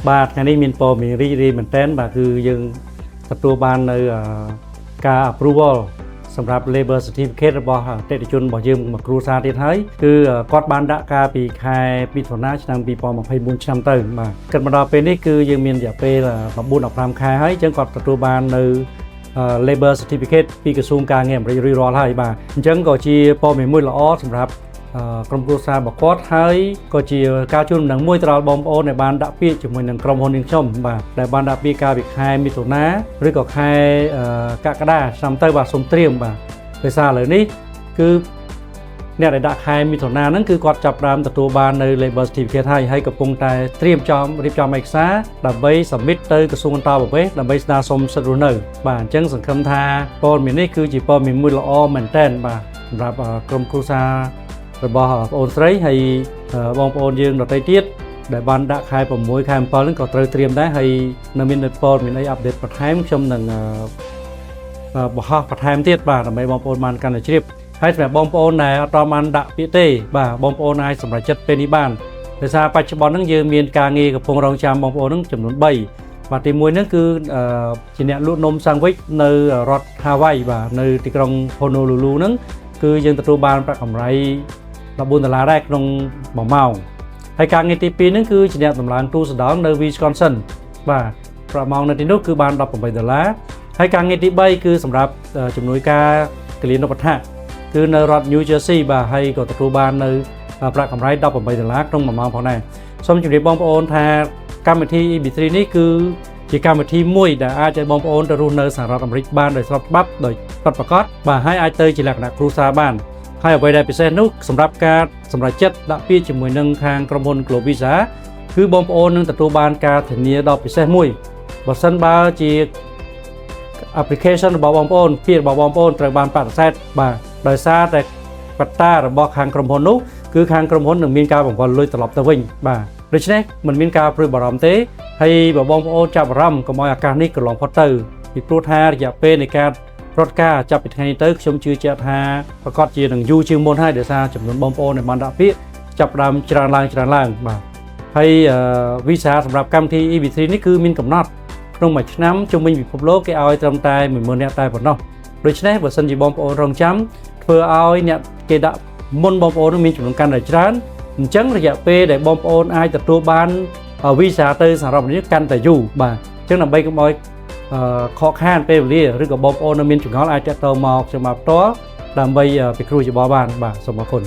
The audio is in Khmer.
បាទថ្ងៃនេះមានព័ត៌មានរីករាយមែនទែនបាទគឺយើងទទួលបាននៅការ approval សម្រាប់ labor certificate របស់អតិថិជនរបស់យើងមួយគ្រួសារទៀតហើយគឺគាត់បានដាក់ការពីខែមិថុនាឆ្នាំ2024ឆ្នាំទៅបាទគិតមកដល់ពេលនេះគឺយើងមានរយៈពេល9-15ខែហើយអញ្ចឹងគាត់ទទួលបាននៅ labor certificate ពីក្រសួងការងារអាមេរិករួចរាល់ហើយបាទអញ្ចឹងក៏ជាព័ត៌មានមួយល្អសម្រាប់ក្រុមគ្រួសាររបស់គាត់ហើយក៏ជាការជូនដំណឹងមួយទៅដល់បងប្អូនដែលបានដាក់ពាក្យជាមួយនឹងក្រុមហ៊ុននាងខ្ញុំបាទដែលបានដាក់ពាក្យកាលពីខែមិថុនាឬក៏ខែកក្កដាឆ្នាំទៅបាទសូមត្រៀមបាទដោយសារឥឡូវនេះគឺអ្នកដែលដាក់ខែមិថុនាហ្នឹងគឺគាត់ចាប់ផ្ដើមទទួលបាននៅ labor certificate ហើយកំពុងតែត្រៀមរៀបចំឯកសារដើម្បី submit ទៅក្រសួងអន្តរប្រវេសន៍ដើម្បីស្នើសុំសិទ្ធិរស់នៅបាទអញ្ចឹងសង្ឃឹមថាព័ត៌មាននេះគឺជាព័ត៌មានមួយល្អមែនទែនបាទសម្រាប់ក្រុមគ្រួសាររបស់បងប្អូនស្រីហើយបងប្អូនយើងដទៃទៀតដែលបានដាក់ខែ6ខែ7ហ្នឹងក៏ត្រូវត្រៀមដែរហើយនៅមានព័ត៌មានអីអាប់ដេតបន្ថែមខ្ញុំនឹងបង្ហោះបន្ថែមទៀតបាទដើម្បីបងប្អូនបានកាន់តែជ្រាបហើយសម្រាប់បងប្អូនដែលអត់បានដាក់ពាក្យទេបាទបងប្អូនអាចសម្រេចចិត្តពេលនេះបានដោយសារបច្ចុប្បន្នហ្នឹងយើងមានការងារកំពុងរងចាំបងប្អូនហ្នឹងចំនួន3បាទទី1ហ្នឹងគឺជាអ្នកលក់នំសាំងវិចនៅរដ្ឋ Hawaii បាទនៅទីក្រុង Honolulu ហ្នឹងគឺយើងទទួលបានប្រាក់កម្រៃ$14ដែរក្នុង1ម៉ោងហើយការងារទី2ហ្នឹងគឺជាអ្នកតម្លើងទូសដងនៅ Wisconsin បាទប្រាក់ម៉ោងនៅទីនោះគឺបាន$18ហើយការងារទី3គឺសម្រាប់ជំនួយការគលានុបដ្ឋាកគឺនៅរដ្ឋ New Jersey បាទហើយក៏ទទួលបាននៅប្រាក់កម្រៃ$18ក្នុង1ម៉ោងផងដែរសូមជម្រាបបងប្អូនថាកម្មវិធី EB3 នេះគឺជាកម្មវិធីមួយដែលអាចឲ្យបងប្អូនទៅរស់នៅសហរដ្ឋអាមេរិកបានដោយស្របច្បាប់ដោយពិតប្រាកដបាទហើយអាចទៅជាលក្ខណៈគ្រួសារបានហើយអ្វីដែលពិសេសនោះសម្រាប់ការសម្រេចចិត្តដាក់ពាក្យជាមួយនឹងខាងក្រុមហ៊ុន Global Visa គឺបងប្អូននឹងទទួលបានការធានាដ៏ពិសេសមួយបើសិនបើជា application របស់បងប្អូនពាក្យរបស់បងប្អូនត្រូវបានបដិសេធបាទដោយសារតែកត្តារបស់ខាងក្រុមហ៊ុននោះគឺខាងក្រុមហ៊ុននឹងមានការបង្វិលលុយត្រឡប់ទៅវិញបាទដូច្នេះមិនមានការព្រួយបារម្ភទេហើយបើបងប្អូនចាប់អារម្មណ៍កុំឲ្យឱកាសនេះកន្លងផុតទៅពីព្រោះថារយៈពេលនៃការរត់ការចាប់ពីថ្ងៃនេះទៅខ្ញុំជឿជាក់ថាប្រកាសជានឹងយូរជាងមុនហើយដោយសារចំនួនបងប្អូនដែលបានដាក់ពាក្យចាប់ផ្ដើមច្រើនឡើងបាទហើយ visa សម្រាប់កម្មវិធី EB3 នេះគឺមានកំណត់ក្នុងមួយឆ្នាំជុំវិញពិភពលោកគេឲ្យត្រឹមតែ10000នាក់តែប៉ុណ្ណោះដូច្នេះបើសិនជាបងប្អូនរងចាំធ្វើឲ្យអ្នកគេដាក់មុនបងប្អូនមានចំនួនកាន់តែច្រើនអញ្ចឹងរយៈពេលដែលបងប្អូនអាចទទួលបាន visa ទៅសហរដ្ឋអាមេរិកកាន់តែយូរបាទអញ្ចឹងដើម្បីកុំឲ្យខកខានពេលវេលាឬក៏បងប្អូននៅមានចម្ងល់អាចទាក់ទងមកខ្ញុំមកផ្ទាល់ដើម្បីពិគ្រោះយោបល់បានបាទសូមអរគុណ